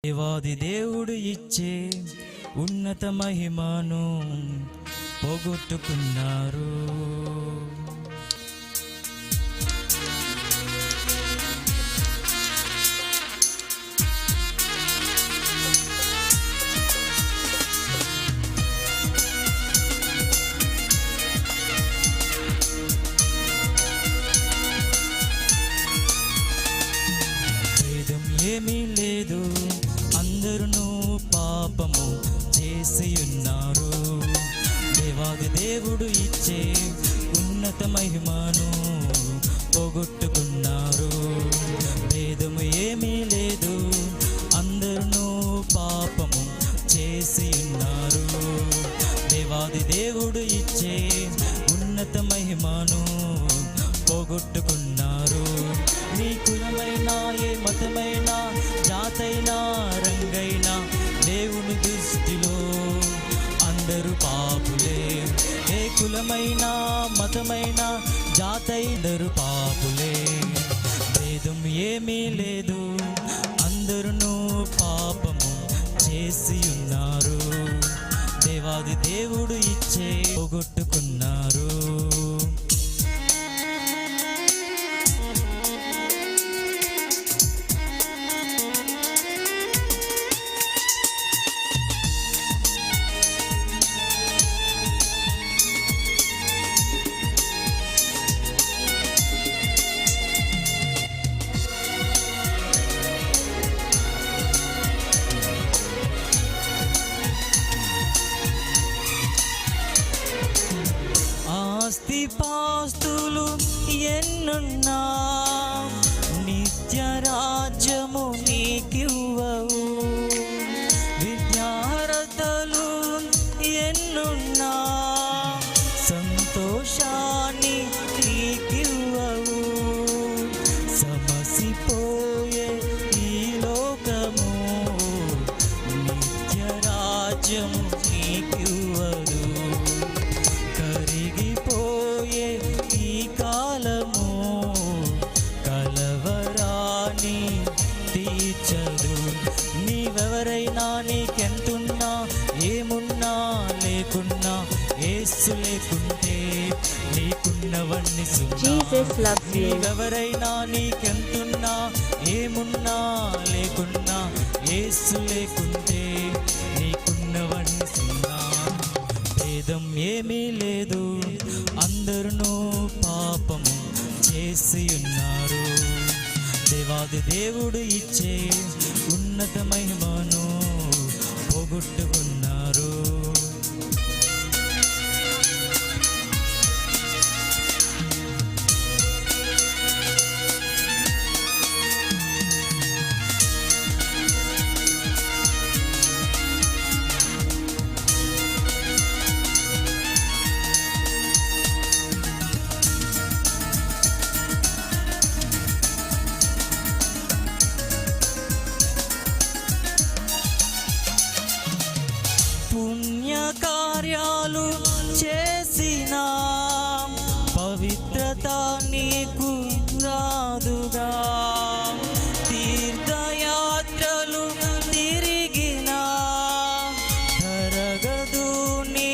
దేవాది దేవుడు ఇచ్చే ఉన్నత మహిమను పోగొట్టుకున్నారు. భేదం ఏమీ లేదు, అందరూ పాపము చేసి ఉన్నారు. దేవాది దేవుడు ఇచ్చే ఉన్నత మహిమను పోగొట్టుకున్నారు. భేదము ఏమీ లేదు, అందరూ పాపము చేసి ఉన్నారు. దేవాది దేవుడు ఇచ్చే ఉన్నత మహిమను పోగొట్టుకున్నారు. నీ కులమైనా ఏ మతమైనా జాతైనా రంగైనా దేవుని దృష్టిలో అందరూ పాపులే. ఏ కులమైనా మతమైనా జాతైందరు పాపులే. భేదం ఏమీ లేదు, అందరూ పాపము చేసి ఉన్నారు. దేవాది దేవుడు ఇచ్చే పోగొట్టుకున్నారు. ఆస్తిపాస్తులు ఎన్నున్నా నిత్య రాజ్యము నీకివ్వవు. విద్యార్హతలు ఎన్నున్నా సంతోషాన్ని నీకివ్వవు. సమసిపోయే ఈ లోకము నిత్య రాజ్యము నీకివ్వదు. కరిగిపోయే ఈ కాలము కలవరాన్ని తీర్చదు. నీవెవరైనా నీకెంతున్నా ఏమున్నా లేకున్నా యేసు లేకుంటే నీకున్నవన్నీ సున్నా. నీవెవరైనా నీకెంతున్నా ఏమున్నా లేకున్నా యేసు లేకుంటే నీకున్నవన్నీ సున్నా. భేదం ఏమీ లేదు, అందరూ పాపము చేసి ఉన్నారు. దేవాది దేవుడు ఇచ్చే ఉన్నత మహిమను పోగొట్టుకున్నారు. పుణ్య కార్యాలు చేసిన పవిత్రత నీకు రాదుగా. తీర్థయాత్రలు తిరిగిన తరగదు నీ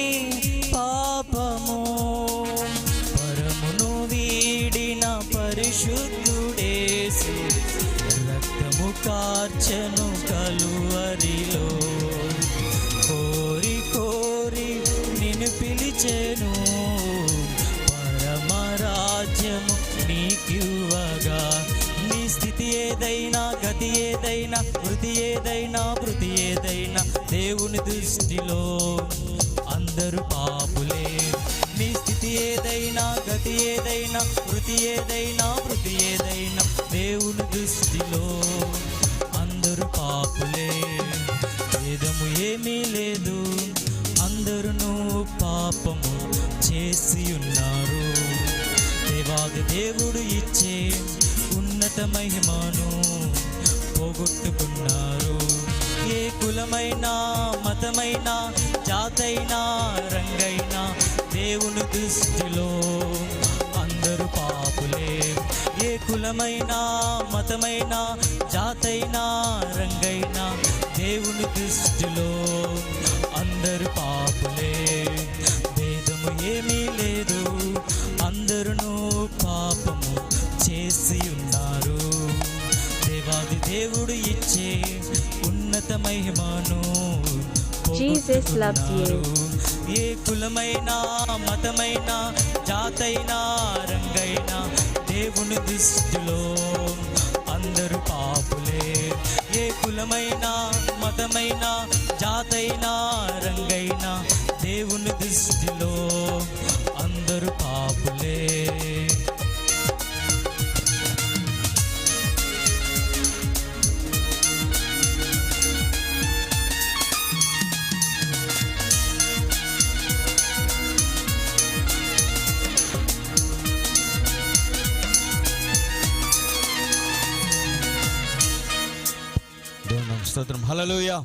పాపము. పరమును వీడిన పరిశుద్ధుడేసు రక్తము కార్చెను కలువరిలో. కోరి కోరి నిన్ను పిలిచెను, పరమరాజ్యము నీకివ్వగా. నీ స్థితి ఏదైనా గతి ఏదైనా వృత్తి ఏదైనా భృతి ఏదైనా దేవుని దృష్టిలో అందరూ పాపులే. నీ స్థితి ఏదైనా గతి ఏదైనా వృత్తి ఏదైనా భృతి ఏదైనా దేవుని దృష్టిలో అందరూ పాపులే. భేదము ఏమీ లేదు, అందరూ పాపము చేసి ఉన్నారు. దేవాది దేవుడు ఇచ్చే ఉన్నత మహిమను పోగొట్టుకున్నారు. ఏ కులమైనా మతమైనా జాతైనా రంగైనా దేవుని దృష్టిలో అందరూ పాపులే. ఏ కులమైనా మతమైనా జాతైనా రంగైనా దేవుని దృష్టిలో అందరు పాపులే, భేదము ఏమీ లేదు, అందరూ పాపము చేసి ఉన్నారు. దేవాది దేవుడు ఇచ్చే ఉన్నత మహిమను Jesus loves you. ఏ కులమైనా మతమైనా జాతైనా రంగైనా దేవుని దృష్టిలో అందరూ పాపులే. ఏ కులమైనా మతమైనా జాతైనా రంగైనా దేవుని దృష్టిలో అందరూ పాపులే. స్తోత్రం. హల్లెలూయా.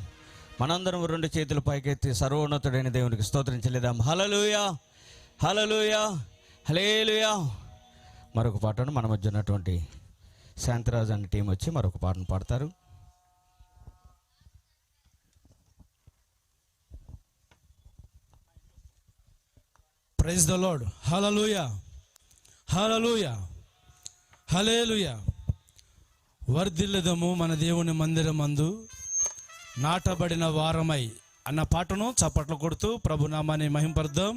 మనందరం రెండు చేతులు పైకెత్తి సర్వోన్నతుడైన దేవునికి స్తోత్రం చెల్లిద్దాం. హల్లెలూయా, హల్లెలూయా, హల్లెలూయా. మరొక పాటను మన మధ్య ఉన్నటువంటి శాంతిరాజ్ అనే టీం వచ్చి మరొక పాటను పాడతారు. Praise the lord. Hallelujah, hallelujah, hallelujah. వర్ధిల్లెదము మన దేవుని మందిరమందు నాటబడిన వారమై అన్న పాటను చప్పట్లు కొడుతూ ప్రభునామాన్ని మహింపరుద్దాం.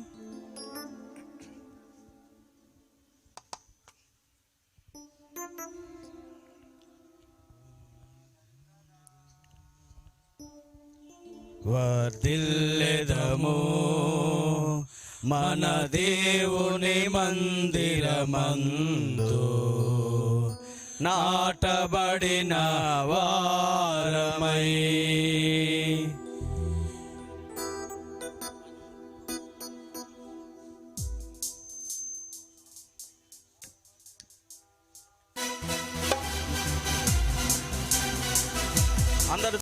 వర్ధిల్లెదము మన దేవుని మందిరమందు నాటబడిన వారమై. అందరూ